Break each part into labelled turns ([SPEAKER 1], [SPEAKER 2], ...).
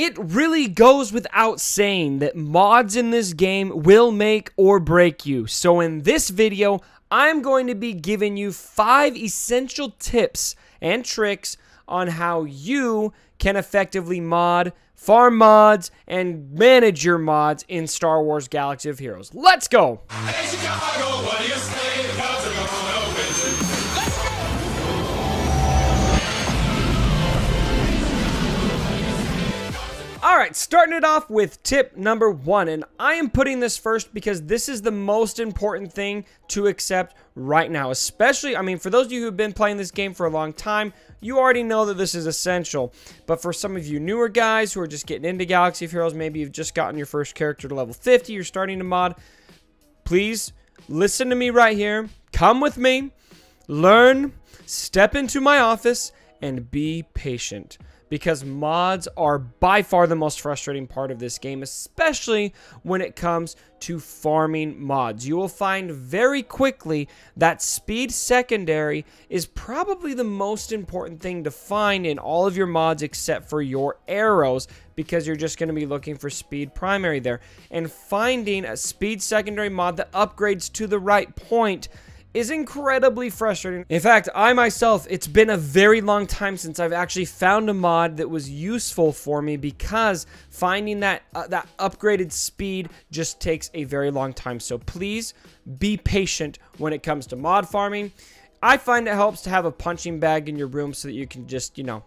[SPEAKER 1] It really goes without saying that mods in this game will make or break you. So in this video, I'm going to be giving you 5 essential tips and tricks on how you can effectively mod, farm mods, and manage your mods in Star Wars Galaxy of Heroes. Let's go! Alright, starting it off with tip number 1, and I am putting this first because this is the most important thing to accept right now. Especially, I mean, for those of you who have been playing this game for a long time, you already know that this is essential. But for some of you newer guys who are just getting into Galaxy of Heroes, maybe you've just gotten your first character to level 50, you're starting to mod, please listen to me right here. Come with me, learn, step into my office, and be patient. Because mods are by far the most frustrating part of this game, especially when it comes to farming mods. You will find very quickly that speed secondary is probably the most important thing to find in all of your mods except for your arrows, because you're just going to be looking for speed primary there. And finding a speed secondary mod that upgrades to the right point is incredibly frustrating. In fact, I myself, it's been a very long time since I've actually found a mod that was useful for me, because finding that that upgraded speed just takes a very long time. So please be patient when it comes to mod farming. I find it helps to have a punching bag in your room so that you can just, you know,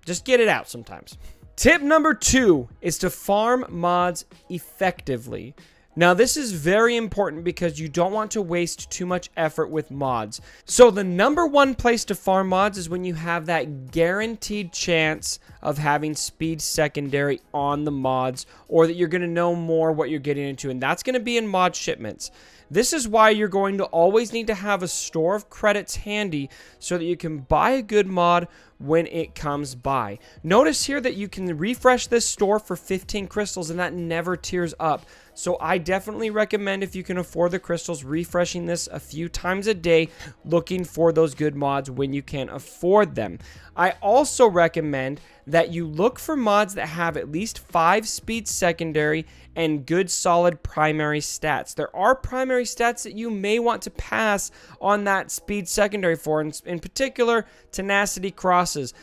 [SPEAKER 1] just get it out sometimes. Tip number 2 is to farm mods effectively. Now, this is very important because you don't want to waste too much effort with mods. So the number 1 place to farm mods is when you have that guaranteed chance of having speed secondary on the mods, or that you're going to know more what you're getting into, and that's going to be in mod shipments. This is why you're going to always need to have a store of credits handy so that you can buy a good mod when it comes by. Notice here that you can refresh this store for 15 crystals, and that never tiers up. So I definitely recommend, if you can afford the crystals, refreshing this a few times a day, looking for those good mods when you can afford them. I also recommend that you look for mods that have at least 5 speed secondary and good solid primary stats. There are primary stats that you may want to pass on that speed secondary for, in particular, tenacity crosses.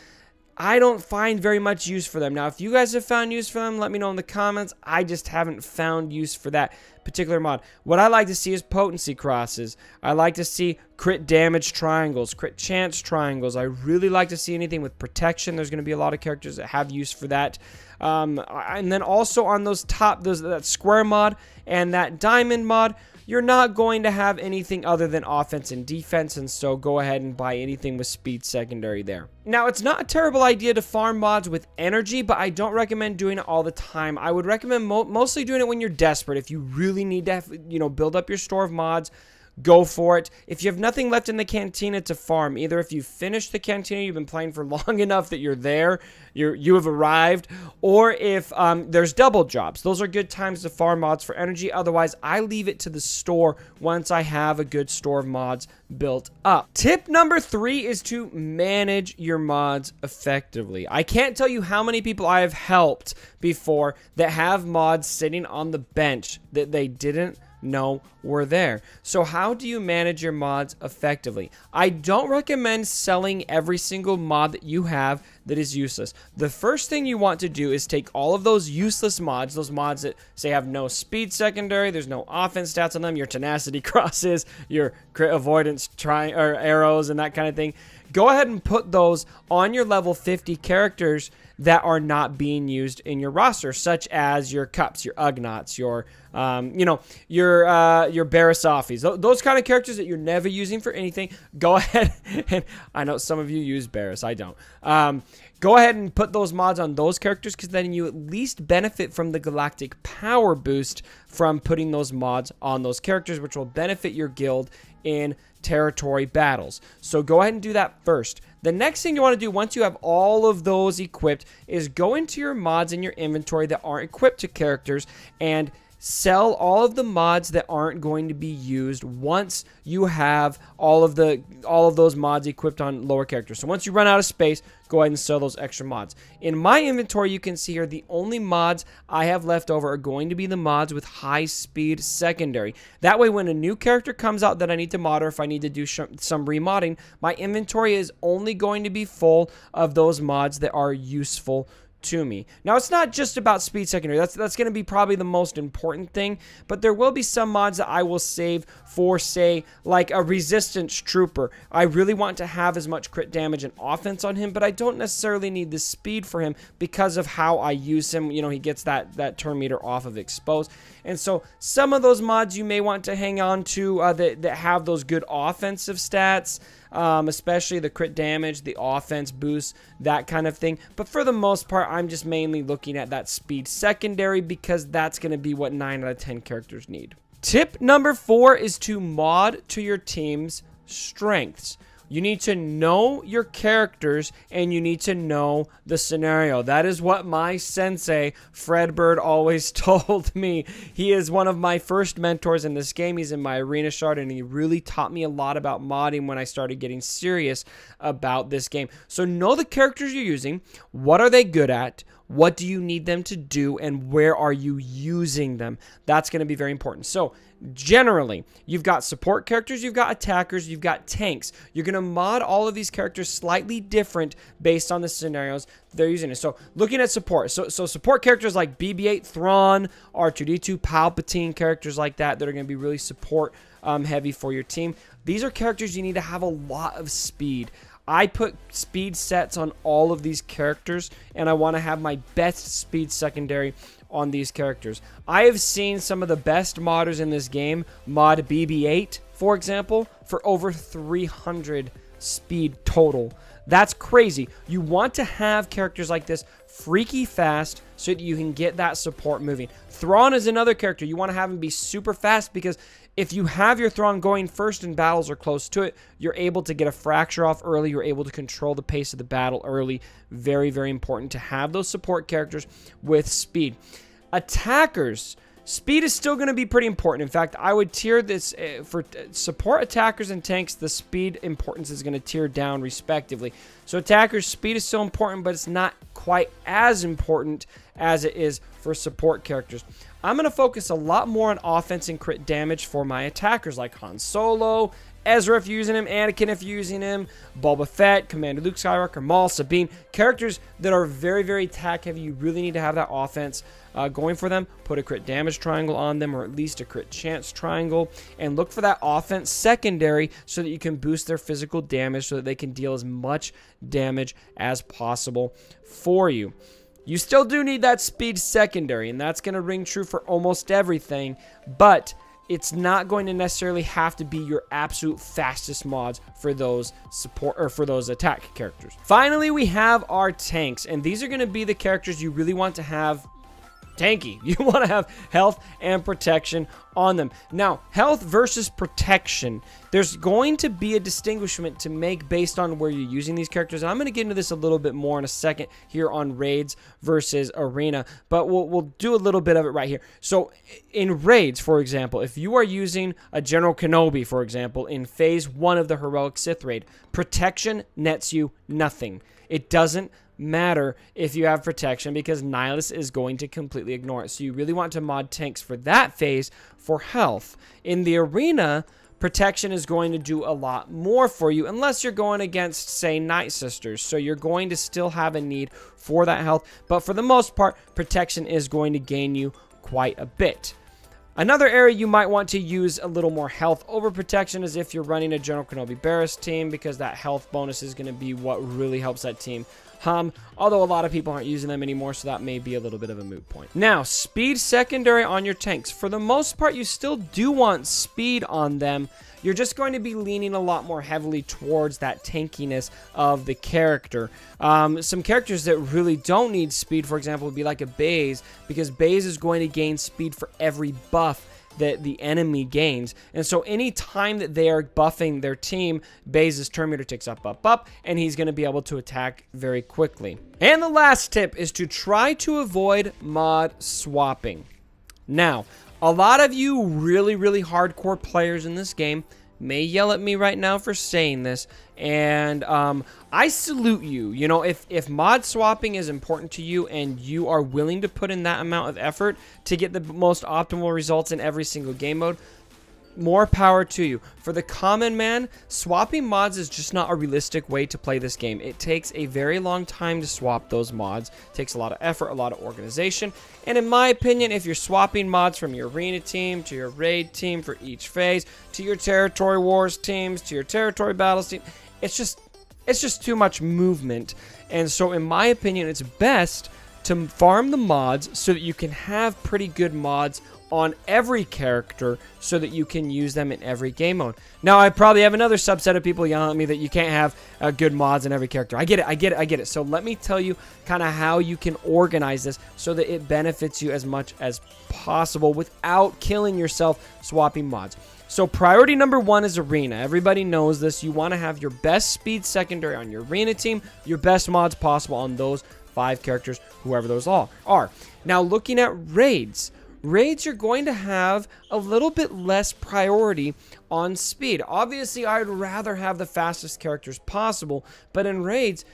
[SPEAKER 1] I don't find very much use for them. Now, if you guys have found use for them, let me know in the comments. I just haven't found use for that particular mod. What I like to see is potency crosses. I like to see crit damage triangles, crit chance triangles. I really like to see anything with protection. There's going to be a lot of characters that have use for that. And then also on those that square mod and that diamond mod, you're not going to have anything other than offense and defense, and so go ahead and buy anything with speed secondary there. Now, it's not a terrible idea to farm mods with energy, but I don't recommend doing it all the time. I would recommend mostly doing it when you're desperate. If you really need to, build up your store of mods, go for it. If you have nothing left in the cantina to farm, either if you've finished the cantina, you've been playing for long enough that you're there, you have arrived, or if there's double jobs. Those are good times to farm mods for energy. Otherwise, I leave it to the store once I have a good store of mods built up. Tip number 3 is to manage your mods effectively. I can't tell you how many people I have helped before that have mods sitting on the bench that they didn't know were there. So how do you manage your mods effectively? I don't recommend selling every single mod that you have that is useless. The first thing you want to do is take all of those useless mods, those mods that say have no speed secondary, there's no offense stats on them, your tenacity crosses, your crit avoidance or arrows and that kind of thing. Go ahead and put those on your level 50 characters that are not being used in your roster, such as your Cups, your Ugnaughts, your Barasafis, those kind of characters that you're never using for anything. Go ahead, and I know some of you use Barras, I don't. Go ahead and put those mods on those characters, because then you at least benefit from the galactic power boost from putting those mods on those characters, which will benefit your guild in territory battles. So go ahead and do that first. The next thing you want to do once you have all of those equipped is go into your mods in your inventory that aren't equipped to characters and sell all of the mods that aren't going to be used once you have all of those mods equipped on lower characters. So once you run out of space, go ahead and sell those extra mods. In my inventory, you can see here the only mods I have left over are going to be the mods with high speed secondary. That way, when a new character comes out that I need to mod, or if I need to do some remodding, my inventory is only going to be full of those mods that are useful to me. Now, it's not just about speed secondary. That's going to be probably the most important thing, but there will be some mods that I will save for, say, like a resistance trooper. I really want to have as much crit damage and offense on him, but I don't necessarily need the speed for him because of how I use him. You know, he gets that turn meter off of exposed. And so some of those mods you may want to hang on to that have those good offensive stats, especially the crit damage, the offense boost, that kind of thing. But for the most part, I'm just mainly looking at that speed secondary because that's going to be what 9 out of 10 characters need. Tip number 4 is to mod to your team's strengths. You need to know your characters and you need to know the scenario. That is what my sensei, Fredbird, always told me. He is one of my first mentors in this game. He's in my arena shard and he really taught me a lot about modding when I started getting serious about this game. So know the characters you're using. What are they good at? What do you need them to do? And where are you using them? That's going to be very important. So generally, you've got support characters, you've got attackers, you've got tanks. You're going to mod all of these characters slightly different based on the scenarios they're using it. So looking at support, so support characters like BB-8, Thrawn, R2-D2, Palpatine, characters like that are going to be really support heavy for your team. These are characters you need to have a lot of speed. I put speed sets on all of these characters, and I want to have my best speed secondary on these characters. I have seen some of the best modders in this game mod BB-8, for example, for over 300 speed total. That's crazy. You want to have characters like this freaky fast so that you can get that support moving. Thrawn is another character. You want to have him be super fast because if you have your Thrawn going first in battles or close to it, you're able to get a fracture off early. You're able to control the pace of the battle early. Very, very important to have those support characters with speed. Attackers. Speed is still going to be pretty important. In fact, I would tier this for support attackers and tanks. The speed importance is going to tier down respectively. So attackers, speed is still important, but it's not quite as important as it is for support characters. I'm going to focus a lot more on offense and crit damage for my attackers like Han Solo, Ezra if you're using him, Anakin if you're using him, Boba Fett, Commander Luke Skywalker, Maul, Sabine. Characters that are very, very attack heavy. You really need to have that offense going for them. Put a crit damage triangle on them, or at least a crit chance triangle, and look for that offense secondary so that you can boost their physical damage so that they can deal as much damage as possible for you. You still do need that speed secondary, and that's going to ring true for almost everything, but it's not going to necessarily have to be your absolute fastest mods for those support or for those attack characters. Finally, we have our tanks, and these are going to be the characters you really want to have tanky. You want to have health and protection on them. Now, health versus protection, there's going to be a distinguishment to make based on where you're using these characters. And I'm going to get into this a little bit more in a second here on raids versus arena, but we'll do a little bit of it right here. So in raids, for example, if you are using a General Kenobi, for example, in phase 1 of the Heroic Sith raid, protection nets you nothing. It doesn't matter if you have protection because Nihilus is going to completely ignore it. So you really want to mod tanks for that phase for health. In the arena, protection is going to do a lot more for you unless you're going against, say, Night Sisters. So you're going to still have a need for that health. But for the most part, protection is going to gain you quite a bit. Another area you might want to use a little more health over protection is if you're running a General Kenobi Barris team, because that health bonus is going to be what really helps that team although a lot of people aren't using them anymore, so that may be a little bit of a moot point. Now, speed secondary on your tanks. For the most part, you still do want speed on them. You're just going to be leaning a lot more heavily towards that tankiness of the character. Some characters that really don't need speed, for example, would be like a Baze, because Baze is going to gain speed for every buff that the enemy gains. And so any time that they are buffing their team, Baze's turn meter ticks up, and he's going to be able to attack very quickly. And the last tip is to try to avoid mod swapping. Now, A lot of you really, really hardcore players in this game may yell at me right now for saying this, and I salute you. You know, if mod swapping is important to you and you are willing to put in that amount of effort to get the most optimal results in every single game mode, more power to you. For the common man, swapping mods is just not a realistic way to play this game. It takes a very long time to swap those mods. It takes a lot of effort, a lot of organization. And in my opinion, if you're swapping mods from your arena team to your raid team for each phase, to your territory wars teams, to your territory battles team, it's just too much movement. And so in my opinion, it's best to farm the mods so that you can have pretty good mods on every character so that you can use them in every game mode. Now, I probably have another subset of people yelling at me that you can't have good mods in every character. I get it. So let me tell you kind of how you can organize this so that it benefits you as much as possible without killing yourself swapping mods. So priority number 1 is arena. Everybody knows this. You want to have your best speed secondary on your arena team, your best mods possible on those 5 characters, whoever those all are. Now, looking at raids. Raids, you're going to have a little bit less priority on speed. Obviously, I'd rather have the fastest characters possible, but in raids,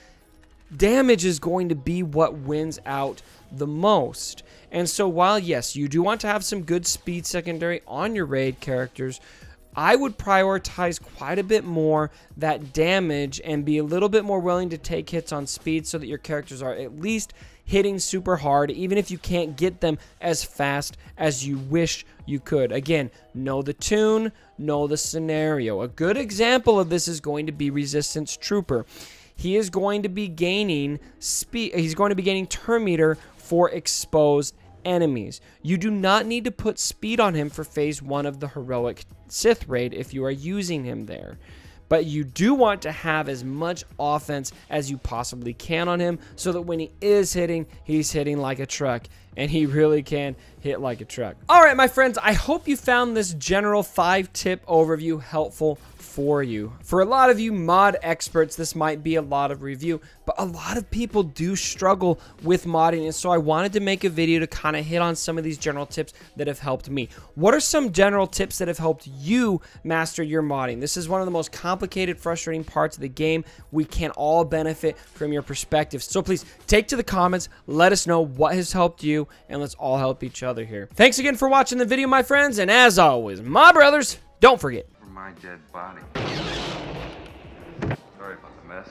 [SPEAKER 1] damage is going to be what wins out the most. And so while, yes, you do want to have some good speed secondary on your raid characters, I would prioritize quite a bit more that damage and be a little bit more willing to take hits on speed so that your characters are at least hitting super hard, even if you can't get them as fast as you wish you could. Again, know the tune, know the scenario. A good example of this is going to be Resistance Trooper. He is going to be gaining speed. He's going to be gaining turn meter for exposed enemies. You do not need to put speed on him for phase 1 of the heroic Sith raid if you are using him there. But you do want to have as much offense as you possibly can on him so that when he is hitting, he's hitting like a truck. And he really can hit like a truck. All right, my friends, I hope you found this general 5-tip overview helpful for you. For a lot of you mod experts, this might be a lot of review, but a lot of people do struggle with modding, and so I wanted to make a video to kind of hit on some of these general tips that have helped me. What are some general tips that have helped you master your modding? This is one of the most complicated, frustrating parts of the game. We can all benefit from your perspective, so please take to the comments, let us know what has helped you, and let's all help each other here. Thanks again for watching the video, my friends, and as always, my brothers, don't forget.
[SPEAKER 2] My dead body. Sorry about the mess.